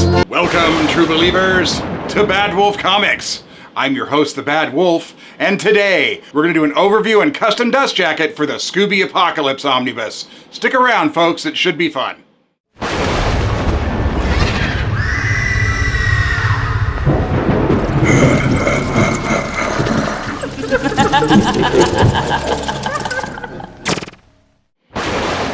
Welcome, true believers, to Bad Wolf Comics. I'm your host, the Bad Wolf, and today we're going to do an overview and custom dust jacket for the Scooby Apoccalypse Omnibus. Stick around, folks, it should be fun.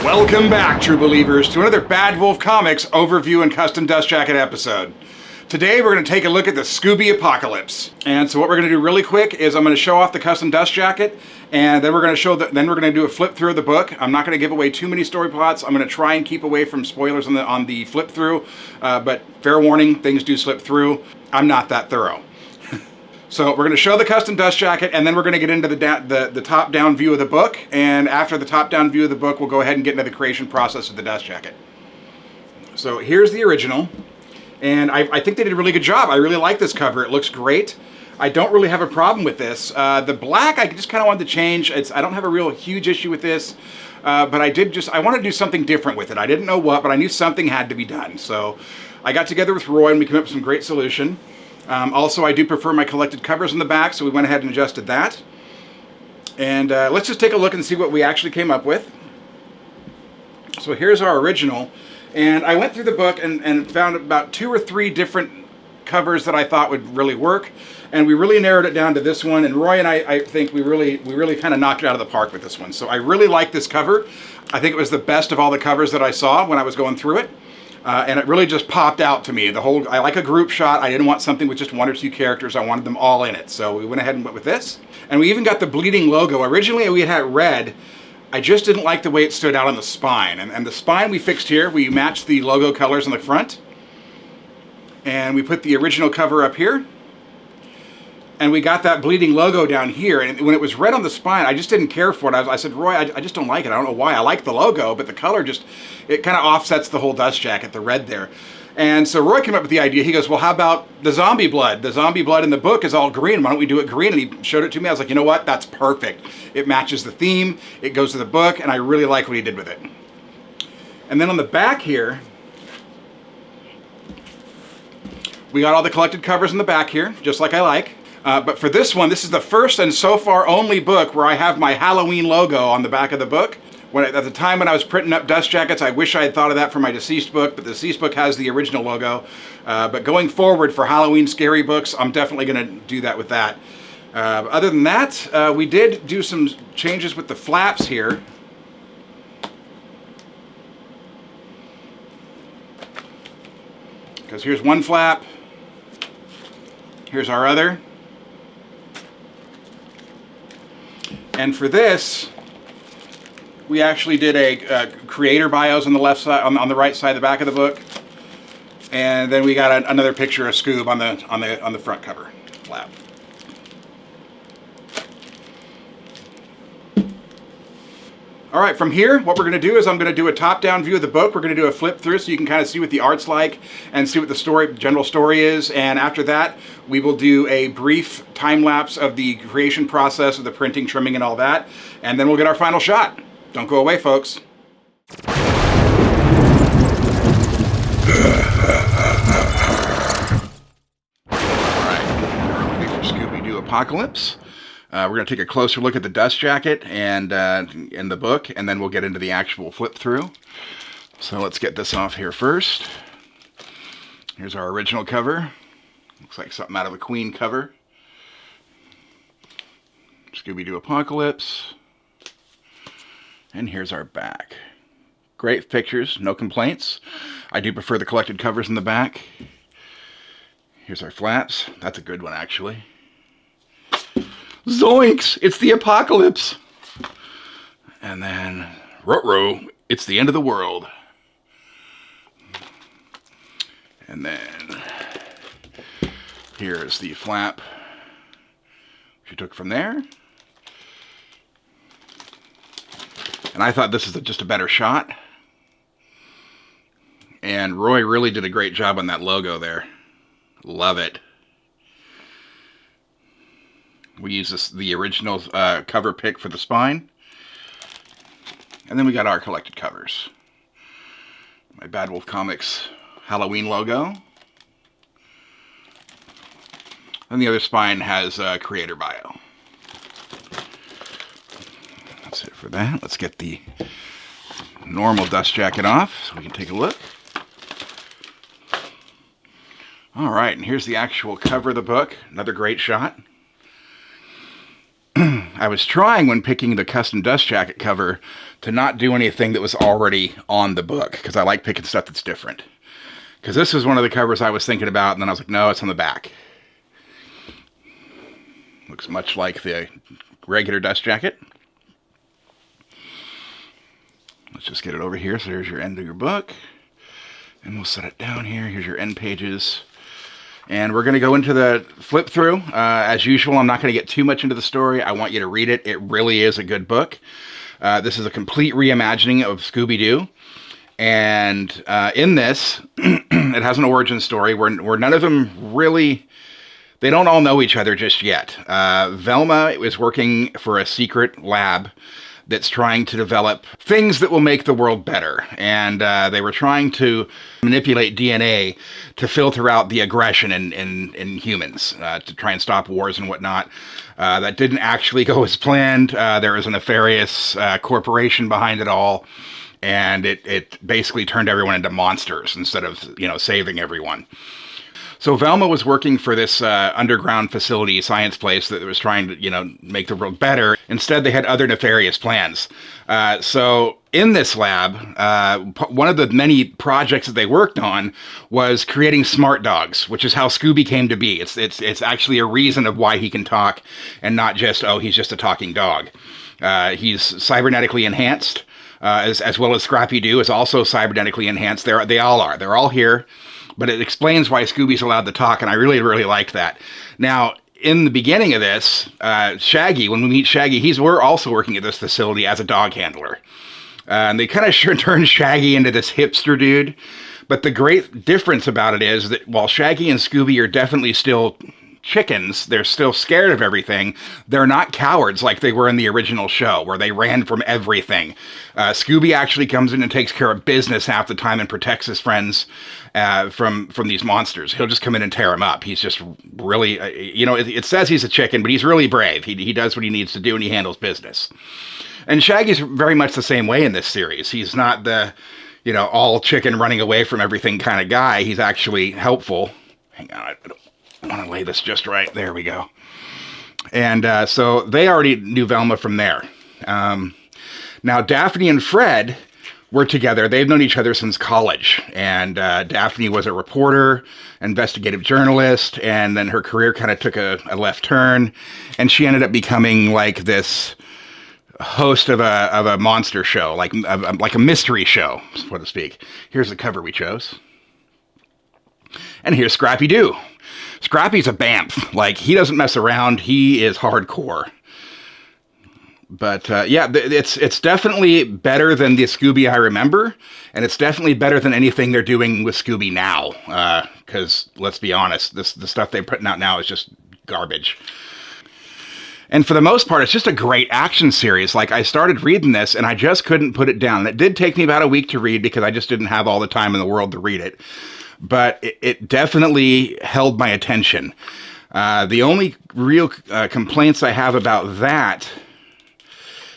Welcome back, true believers, to another Bad Wolf Comics overview and custom dust jacket episode. Today we're going to take a look at the Scooby Apoccalypse. And so what we're going to do really quick is I'm going to show off the custom dust jacket, and then we're going to do a flip through of the book. I'm not going to give away too many story plots. I'm going to try and keep away from spoilers on the flip through, but fair warning, things do slip through. I'm not that thorough. So we're going to show the custom dust jacket, and then we're going to get into the top-down view of the book. And after the top-down view of the book, we'll go ahead and get into the creation process of the dust jacket. So here's the original, and I think they did a really good job. I really like this cover. It looks great. I don't really have a problem with this. The black, I just kind of wanted to change. I don't have a real huge issue with this, but I wanted to do something different with it. I didn't know what, but I knew something had to be done. So I got together with Roy, and we came up with some great solution. Also, I do prefer my collected covers on the back, so we went ahead and adjusted that. And let's just take a look and see what we actually came up with. So here's our original. And I went through the book and found about 2 or 3 different covers that I thought would really work. And we really narrowed it down to this one. And Roy and I think we really kind of knocked it out of the park with this one. So I really like this cover. I think it was the best of all the covers that I saw when I was going through it. And it really just popped out to me. I like a group shot. I didn't want something with just 1 or 2 characters. I wanted them all in it. So we went ahead and went with this. And we even got the bleeding logo. Originally we had it red. I just didn't like the way it stood out on the spine. And the spine we fixed here. We matched the logo colors on the front. And we put the original cover up here. And we got that bleeding logo down here. And when it was red on the spine, I just didn't care for it. I said, Roy, I just don't like it. I don't know why. I like the logo, but the color it kind of offsets the whole dust jacket, the red there. And so Roy came up with the idea. He goes, well, how about the zombie blood? The zombie blood in the book is all green. Why don't we do it green? And he showed it to me. I was like, you know what? That's perfect. It matches the theme. It goes to the book. And I really like what he did with it. And then on the back here, we got all the collected covers in the back here, just like I like. But for this one, this is the first and so far only book where I have my Halloween logo on the back of the book. At the time when I was printing up dust jackets, I wish I had thought of that for my Deceased book, but the Deceased book has the original logo. But going forward for Halloween scary books, I'm definitely going to do that with that. Other than that, we did do some changes with the flaps here. Because here's one flap, here's our other. And for this, we actually did a creator bios on the left side, on the right side of the back of the book, and then we got another picture of Scoob on the front cover flap. All right, from here, what we're going to do is I'm going to do a top-down view of the book. We're going to do a flip through so you can kind of see what the art's like and see what the general story is. And after that, we will do a brief time-lapse of the creation process of the printing, trimming, and all that. And then we'll get our final shot. Don't go away, folks. All right, ready for Scooby Apoccalypse. We're going to take a closer look at the dust jacket and in the book, and then we'll get into the actual flip through. So let's get this off here first. Here's our original cover. Looks like something out of a Queen cover. Scooby Apoccalypse. And here's our back. Great pictures, no complaints. I do prefer the collected covers in the back. Here's our flaps. That's a good one, actually. Zoinks! It's the apocalypse! And then, ruh-roh, it's the end of the world. And then, here's the flap she took from there. And I thought this is just a better shot. And Roy really did a great job on that logo there. Love it. We use the original cover pick for the spine. And then we got our collected covers. My Bad Wolf Comics Halloween logo. And the other spine has creator bio. That's it for that. Let's get the normal dust jacket off so we can take a look. All right, and here's the actual cover of the book. Another great shot. I was trying when picking the custom dust jacket cover to not do anything that was already on the book, because I like picking stuff that's different. Because this was one of the covers I was thinking about, and then I was like, no, it's on the back. Looks much like the regular dust jacket. Let's just get it over here. So there's your end of your book. And we'll set it down here. Here's your end pages. And we're going to go into the flip through. As usual, I'm not going to get too much into the story. I want you to read it. It really is a good book. This is a complete reimagining of Scooby-Doo. And in this, it has an origin story where none of them really... They don't all know each other just yet. Velma is working for a secret lab that's trying to develop things that will make the world better. And they were trying to manipulate DNA to filter out the aggression in humans, to try and stop wars and whatnot. That didn't actually go as planned. There was a nefarious corporation behind it all. And it basically turned everyone into monsters instead of, saving everyone. So Velma was working for this underground facility, science place that was trying to, make the world better. Instead, they had other nefarious plans. So in this lab, one of the many projects that they worked on was creating smart dogs, which is how Scooby came to be. It's actually a reason of why he can talk and not just, he's just a talking dog. He's cybernetically enhanced, as well as Scrappy-Doo is also cybernetically enhanced. They all are. They're all here. But it explains why Scooby's allowed to talk, and I really, really liked that. Now, in the beginning of this, Shaggy, when we meet Shaggy, we're also working at this facility as a dog handler. And they kind of turned Shaggy into this hipster dude. But the great difference about it is that while Shaggy and Scooby are definitely still chickens, they're still scared of everything, they're not cowards like they were in the original show, where they ran from everything. Scooby actually comes in and takes care of business half the time and protects his friends from these monsters. He'll just come in and tear them up. He's just really, it says he's a chicken, but he's really brave. He does what he needs to do, and he handles business. And Shaggy's very much the same way in this series. He's not the, all chicken running away from everything kind of guy. He's actually helpful. Hang on, I want to lay this just right. There we go. And so they already knew Velma from there. Now, Daphne and Fred were together. They've known each other since college. And Daphne was a reporter, investigative journalist, and then her career kind of took a left turn. And she ended up becoming like this host of a monster show, like a mystery show, so to speak. Here's the cover we chose. And here's Scrappy-Doo. Scrappy's a bamf. Like, he doesn't mess around. He is hardcore. But, yeah, it's definitely better than the Scooby I remember. And it's definitely better than anything they're doing with Scooby now. Because, let's be honest, the stuff they're putting out now is just garbage. And for the most part, it's just a great action series. Like, I started reading this, and I just couldn't put it down. And it did take me about a week to read, because I just didn't have all the time in the world to read it. But it definitely held my attention. The only real complaints I have about that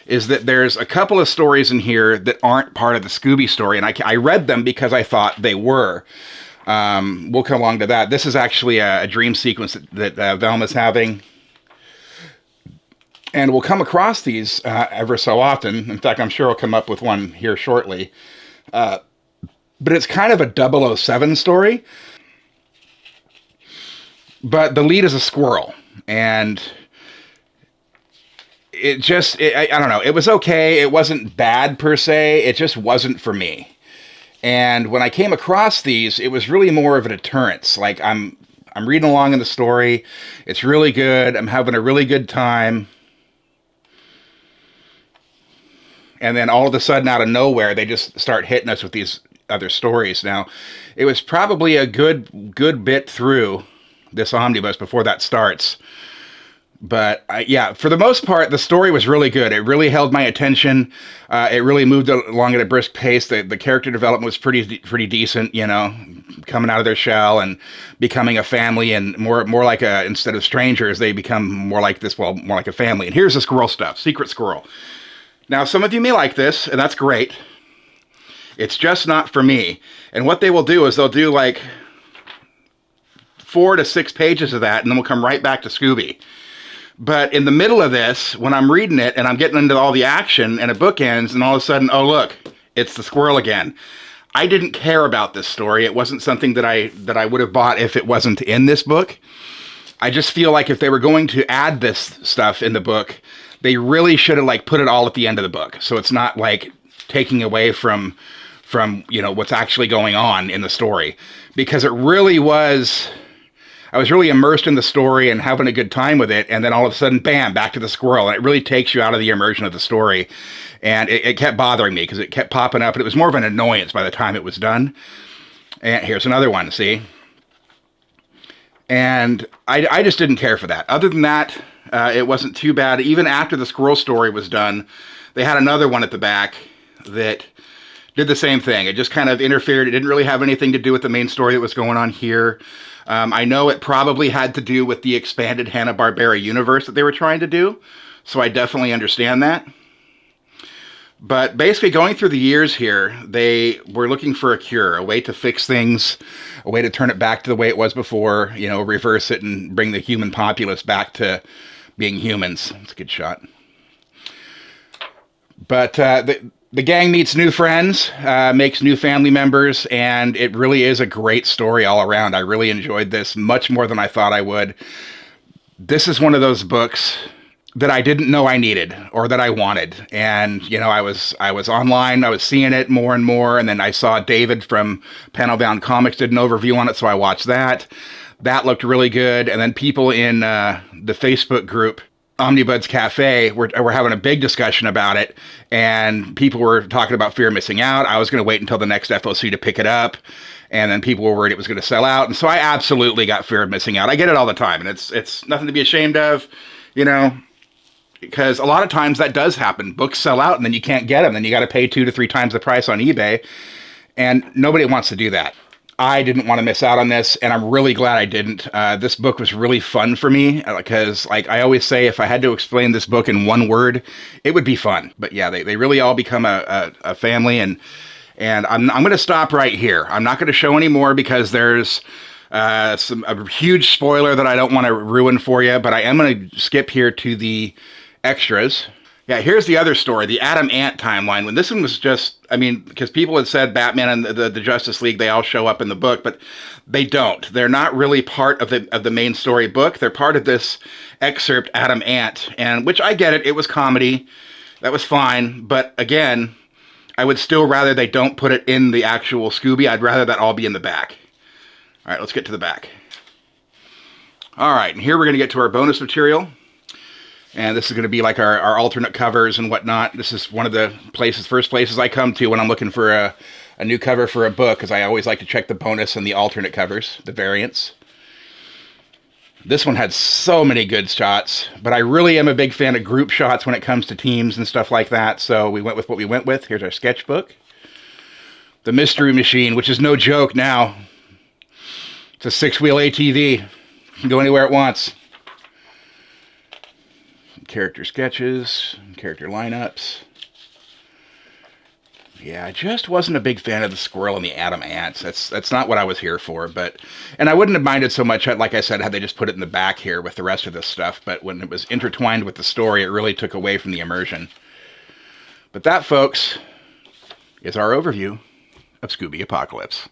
is that there's a couple of stories in here that aren't part of the Scooby story, and I read them because I thought they were. We'll come along to that. This is actually a dream sequence that Velma's having. And we'll come across these ever so often. In fact, I'm sure I'll come up with one here shortly. But it's kind of a 007 story. But the lead is a squirrel. And I don't know. It was okay. It wasn't bad per se. It just wasn't for me. And when I came across these, it was really more of a deterrence. Like, I'm reading along in the story. It's really good. I'm having a really good time. And then all of a sudden, out of nowhere, they just start hitting us with these other stories. Now, it was probably a good bit through this omnibus before that starts, But yeah, for the most part, the story was really good. It really held my attention. It really moved along at a brisk pace. The character development was pretty decent. You know, coming out of their shell and becoming a family, and more like instead of strangers, they become more like this. Well, more like a family. And here's the squirrel stuff. Secret squirrel. Now, some of you may like this, and that's great. It's just not for me. And what they will do is they'll do like 4 to 6 pages of that, and then we'll come right back to Scooby. But in the middle of this, when I'm reading it and I'm getting into all the action and it bookends, and all of a sudden, oh look, it's the squirrel again. I didn't care about this story. It wasn't something that I would have bought if it wasn't in this book. I just feel like if they were going to add this stuff in the book, they really should have like put it all at the end of the book. So it's not like taking away from you know what's actually going on in the story, because it really was. I was really immersed in the story and having a good time with it, and then all of a sudden, bam, back to the squirrel, and it really takes you out of the immersion of the story, and it kept bothering me because it kept popping up, and it was more of an annoyance by the time it was done. And here's another one, see? And I just didn't care for that. Other than that, it wasn't too bad. Even after the squirrel story was done, they had another one at the back that did the same thing. It just kind of interfered. It didn't really have anything to do with the main story that was going on here. I know it probably had to do with the expanded Hanna-Barbera universe that they were trying to do, so I definitely understand that. But basically, going through the years here, they were looking for a cure, a way to fix things, a way to turn it back to the way it was before, you know, reverse it and bring the human populace back to being humans. That's a good shot. But the gang meets new friends, makes new family members, and it really is a great story all around. I really enjoyed this much more than I thought I would. This is one of those books that I didn't know I needed or that I wanted. And, you know, I was online, I was seeing it more and more, and then I saw David from Panelbound Comics did an overview on it, so I watched that. That looked really good. And then people in the Facebook group Omnibuds Cafe, we're having a big discussion about it, and people were talking about fear of missing out. I was going to wait until the next FOC to pick it up, and then people were worried it was going to sell out, and so I absolutely got fear of missing out. I get it all the time, and it's nothing to be ashamed of, you know, because a lot of times that does happen. Books sell out, and then you can't get them, then you got to pay 2 to 3 times the price on eBay, and nobody wants to do that. I didn't want to miss out on this, and I'm really glad I didn't. This book was really fun for me, because, like I always say, if I had to explain this book in one word, it would be fun. But yeah, they really all become a family, and I'm going to stop right here. I'm not going to show any more because there's a huge spoiler that I don't want to ruin for you, but I am going to skip here to the extras. Yeah, here's the other story, the Adam Ant timeline. When this one was just, I mean, because people had said Batman and the Justice League, they all show up in the book, but they don't. They're not really part of the main story book. They're part of this excerpt, Adam Ant, and which I get it. It was comedy. That was fine. But again, I would still rather they don't put it in the actual Scooby. I'd rather that all be in the back. All right, let's get to the back. All right, and here we're going to get to our bonus material. And this is going to be like our alternate covers and whatnot. This is one of the first places I come to when I'm looking for a new cover for a book, because I always like to check the bonus and the alternate covers, the variants. This one had so many good shots, but I really am a big fan of group shots when it comes to teams and stuff like that, so we went with what we went with. Here's our sketchbook. The Mystery Machine, which is no joke now. It's a 6-wheel ATV. It can go anywhere it wants. Character sketches, character lineups. Yeah, I just wasn't a big fan of the squirrel and the Adam Ants. That's not what I was here for, and I wouldn't have minded so much, like I said, had they just put it in the back here with the rest of this stuff, but when it was intertwined with the story, it really took away from the immersion. But that, folks, is our overview of Scooby Apoccalypse.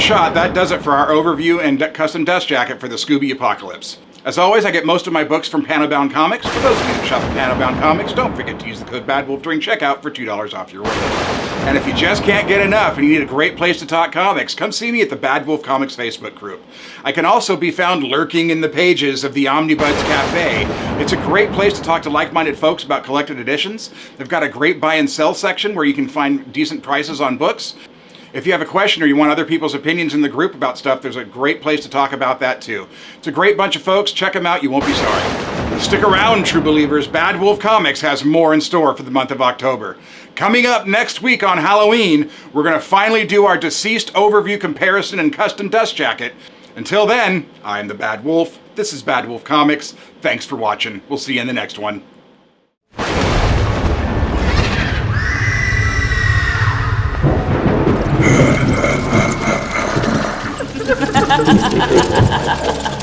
shot, that does it for our overview and custom dust jacket for the Scooby Apoccalypse. As always, I get most of my books from Panelbound Comics. For those of you who shop at Panelbound Comics, don't forget to use the code BADWOLF during checkout for $2 off your order. And if you just can't get enough and you need a great place to talk comics, come see me at the Badwolf Comics Facebook group. I can also be found lurking in the pages of the Omnibuds Cafe. It's a great place to talk to like-minded folks about collected editions. They've got a great buy and sell section where you can find decent prices on books. If you have a question or you want other people's opinions in the group about stuff, there's a great place to talk about that too. It's a great bunch of folks. Check them out. You won't be sorry. Stick around, true believers. Badwolf Comics has more in store for the month of October. Coming up next week on Halloween, we're going to finally do our deceased overview comparison and custom dust jacket. Until then, I'm the Bad Wolf. This is Badwolf Comics. Thanks for watching. We'll see you in the next one. Ha ha ha ha ha!